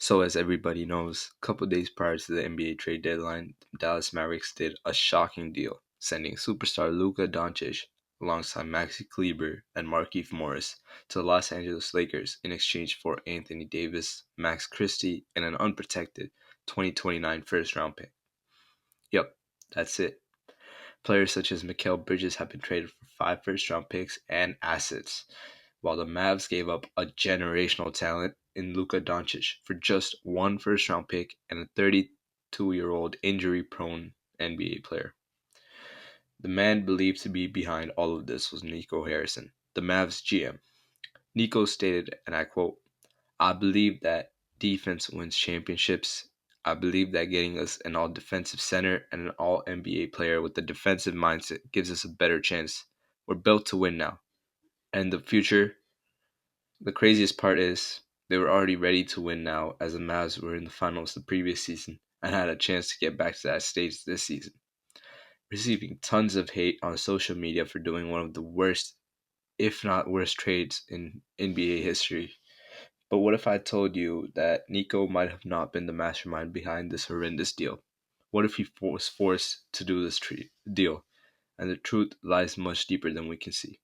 So, as everybody knows, a couple days prior to the NBA trade deadline, the Dallas Mavericks did a shocking deal, sending superstar Luka Doncic alongside Maxi Kleber and Markieff Morris to the Los Angeles Lakers in exchange for Anthony Davis, Max Christie, and an unprotected 2029 first round pick. Yep, that's it. Players such as Mikal Bridges have been traded for 5 first round picks and assets, while the Mavs gave up a generational talent in Luka Doncic for just 1 first round pick and a 32-year-old injury prone NBA player. The man believed to be behind all of this was Nico Harrison, the Mavs GM. Nico stated, and I quote, I believe that defense wins championships. I believe that getting us an all defensive center and an all NBA player with a defensive mindset gives us a better chance. We're built to win now. And the future, the craziest part is they were already ready to win now as the Mavs were in the finals the previous season and had a chance to get back to that stage this season. Receiving tons of hate on social media for doing one of the worst, if not worst, trades in NBA history. But what if I told you that Nico might have not been the mastermind behind this horrendous deal? What if he was forced to do this deal? And the truth lies much deeper than we can see.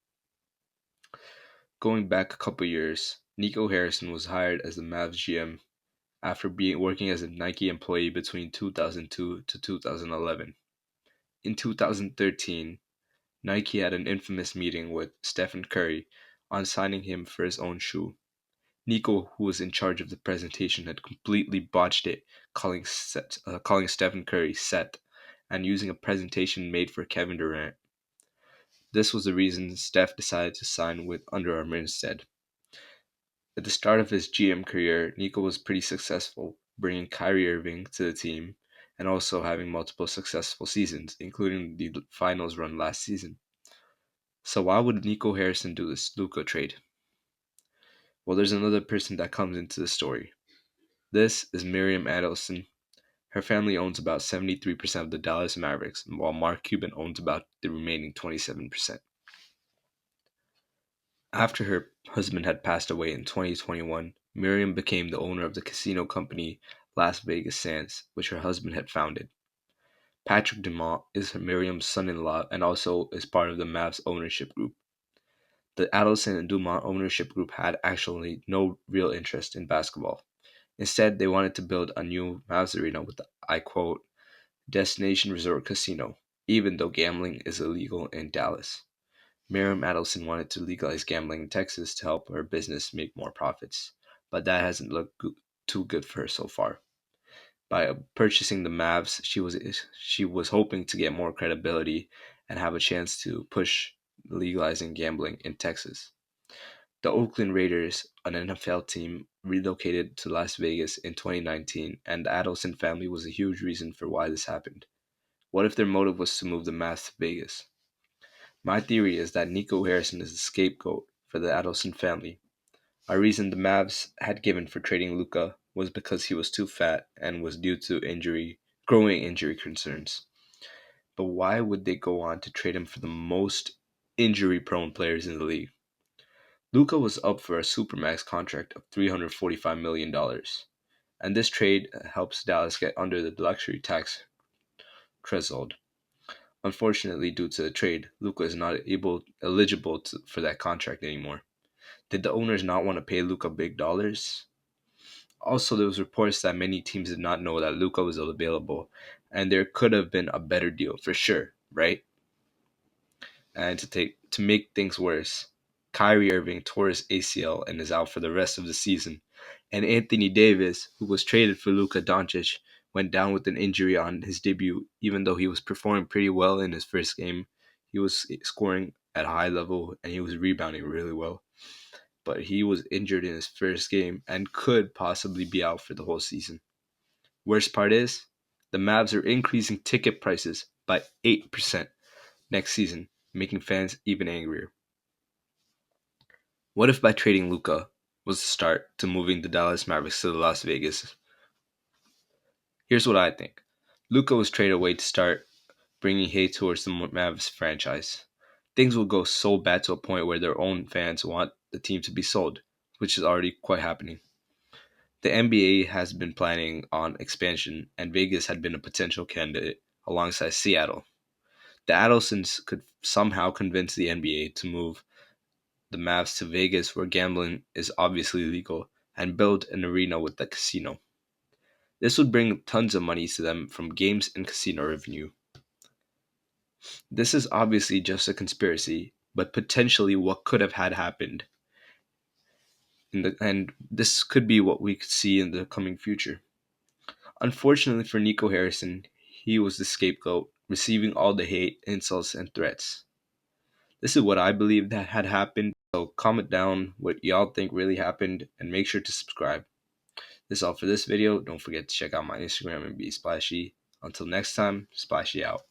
Going back a couple years, Nico Harrison was hired as the Mavs GM after being working as a Nike employee between 2002 to 2011. In 2013, Nike had an infamous meeting with Stephen Curry on signing him for his own shoe. Nico, who was in charge of the presentation, had completely botched it, calling Stephen Curry Seth and using a presentation made for Kevin Durant. This was the reason Steph decided to sign with Under Armour instead. At the start of his GM career, Nico was pretty successful, bringing Kyrie Irving to the team and also having multiple successful seasons, including the finals run last season. So why would Nico Harrison do this Luka trade? Well, there's another person that comes into the story. This is Miriam Adelson. Her family owns about 73% of the Dallas Mavericks, while Mark Cuban owns about the remaining 27%. After her husband had passed away in 2021, Miriam became the owner of the casino company Las Vegas Sands, which her husband had founded. Patrick Dumont is Miriam's son-in-law and also is part of the Mavs ownership group. The Adelson and Dumont ownership group had actually no real interest in basketball. Instead, they wanted to build a new Mavs arena with the, I quote, destination resort casino, even though gambling is illegal in Dallas. Miriam Adelson wanted to legalize gambling in Texas to help her business make more profits, but that hasn't looked too good for her so far. By purchasing the Mavs, she was hoping to get more credibility and have a chance to push legalizing gambling in Texas. The Oakland Raiders, an NFL team, relocated to Las Vegas in 2019, and the Adelson family was a huge reason for why this happened. What if their motive was to move the Mavs to Vegas? My theory is that Nico Harrison is the scapegoat for the Adelson family. A reason the Mavs had given for trading Luka was because he was too fat and was due to growing injury concerns. But why would they go on to trade him for the most injury-prone players in the league? Luka was up for a supermax contract of $345 million, and this trade helps Dallas get under the luxury tax threshold. Unfortunately, due to the trade, Luka is not eligible for that contract anymore. Did the owners not want to pay Luka big dollars? Also, there was reports that many teams did not know that Luka was available, and there could have been a better deal for sure, right? And to make things worse, Kyrie Irving tore his ACL and is out for the rest of the season. And Anthony Davis, who was traded for Luka Doncic, went down with an injury on his debut, even though he was performing pretty well in his first game. He was scoring at a high level and he was rebounding really well. But he was injured in his first game and could possibly be out for the whole season. Worst part is, the Mavs are increasing ticket prices by 8% next season, making fans even angrier. What if by trading Luka was the start to moving the Dallas Mavericks to Las Vegas? Here's what I think. Luka was traded away to start bringing hate towards the Mavs franchise. Things will go so bad to a point where their own fans want the team to be sold, which is already quite happening. The NBA has been planning on expansion, and Vegas had been a potential candidate alongside Seattle. The Adelsons could somehow convince the NBA to move the Mavs to Vegas, where gambling is obviously legal, and build an arena with the casino. This would bring tons of money to them from games and casino revenue. This is obviously just a conspiracy, but potentially what could have had happened. And this could be what we could see in the coming future. Unfortunately for Nico Harrison, he was the scapegoat, receiving all the hate, insults, and threats. This is what I believe that had happened. So comment down what y'all think really happened and make sure to subscribe. This is all for this video. Don't forget to check out my Instagram and be splashy. Until next time, splashy out.